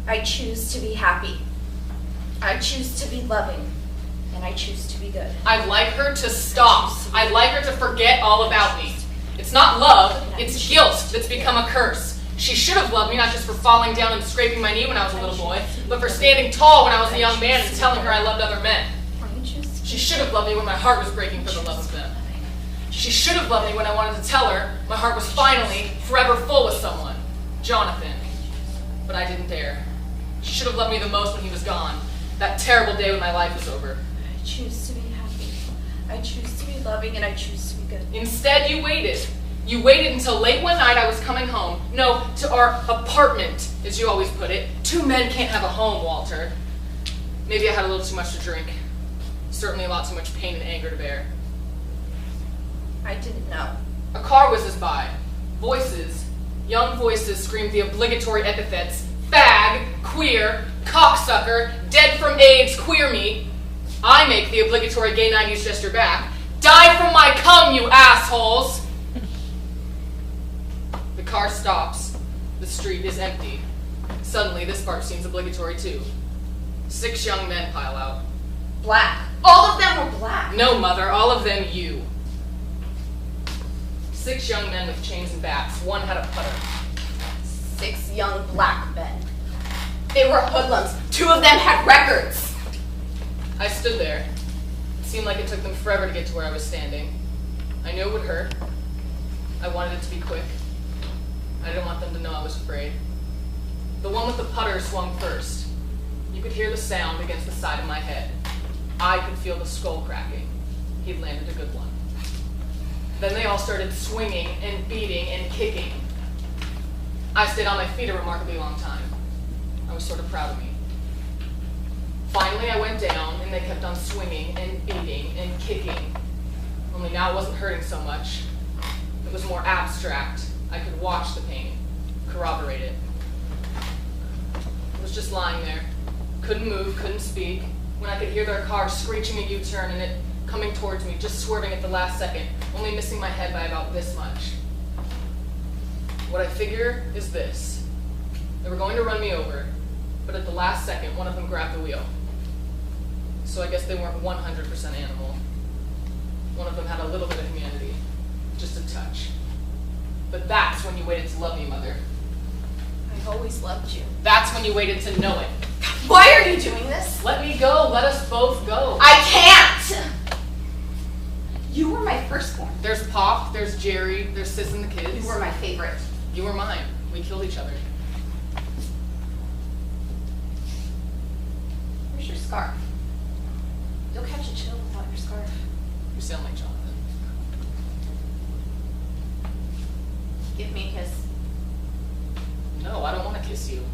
I choose to be happy. I choose to be loving. And I choose to be good. I'd like her to stop. I'd like her to forget all about me. It's not love, it's guilt that's become a curse. She should have loved me not just for falling down and scraping my knee when I was a little boy, but for standing tall when I was a young man and telling her I loved other men. She should have loved me when my heart was breaking for the love of them. She should have loved me when I wanted to tell her my heart was finally forever full with someone, Jonathan. But I didn't dare. She should have loved me the most when he was gone, that terrible day when my life was over. I choose to be happy. I choose to be loving, and I choose to be good. Instead, you waited. You waited until late one night I was coming home. No, to our apartment, as you always put it. 2 men can't have a home, Walter. Maybe I had a little too much to drink. Certainly a lot too much pain and anger to bear. I didn't know. A car whizzes by. Voices, young voices screamed the obligatory epithets: fag, queer, cocksucker, dead from AIDS, queer me. I make the obligatory gay 90s gesture back. Die from my cum, you assholes! The car stops. The street is empty. Suddenly, this part seems obligatory too. 6 young men pile out. Black. All of them were black. No, Mother, all of them you. 6 young men with chains and bats. One had a putter. 6 young black men. They were hoodlums. 2 of them had records. I stood there. It seemed like it took them forever to get to where I was standing. I knew it would hurt. I wanted it to be quick. I didn't want them to know I was afraid. The one with the putter swung first. You could hear the sound against the side of my head. I could feel the skull cracking. He'd landed a good one. Then they all started swinging and beating and kicking. I stayed on my feet a remarkably long time. I was sort of proud of me. Finally, I went down, and they kept on swinging and beating and kicking. Only now it wasn't hurting so much. It was more abstract. I could watch the pain, corroborate it. I was just lying there. Couldn't move, couldn't speak, when I could hear their car screeching a U-turn and it coming towards me, just swerving at the last second, only missing my head by about this much. What I figure is this. They were going to run me over, but at the last second, one of them grabbed the wheel. So I guess they weren't 100% animal. One of them had a little bit of humanity, just a touch. But that's when you waited to love me, Mother. I've always loved you. That's when you waited to know it. Why are you doing this? Let me go. Let us both go. I can't! You were my firstborn. There's Pop, there's Jerry, there's Sis and the kids. You were my favorite. You were mine. We killed each other. Where's your scarf? You'll catch a chill without your scarf. You sound like Jonathan. Give me a kiss. No, I don't want to kiss you.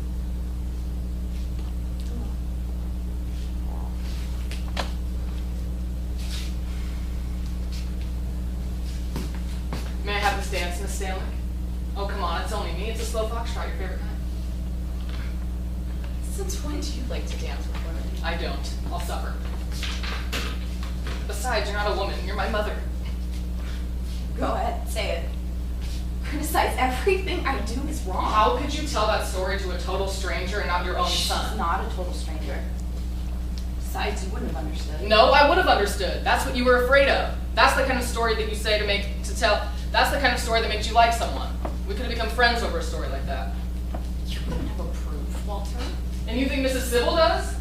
May I have this dance, Miss Stanley? Oh, come on, it's only me. It's a slow foxtrot, your favorite kind. Since when do you like to dance with women? I don't. I'll suffer. Besides, you're not a woman. You're my mother. Go ahead, say it. Criticize everything I do is wrong. How could you tell that story to a total stranger and not your own son? She's not a total stranger. Besides, you wouldn't have understood. No, I would have understood. That's what you were afraid of. That's the kind of story that you say to tell. That's the kind of story that makes you like someone. We could have become friends over a story like that. You wouldn't have approved, Walter. And you think Mrs. Sybil does?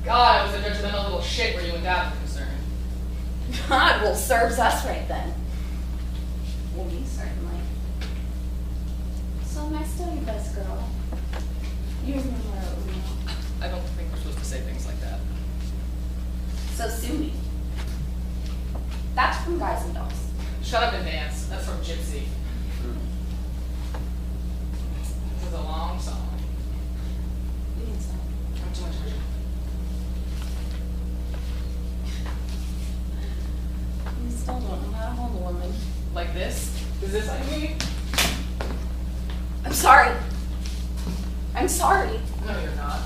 God, I was a judgmental little shit where you and Dad were concerned. God, well, serves us right then. Well, me, certainly. So nice to you, best girl. You remember Uno. I don't think we're supposed to say things like that. So sue me. That's from Guys and Dolls. Shut up and dance. That's from Gypsy. This is a long song. You mean so? I'm too much of You still don't know how to hold a woman. like this? Is this like me? I'm sorry. I'm sorry. No, you're not.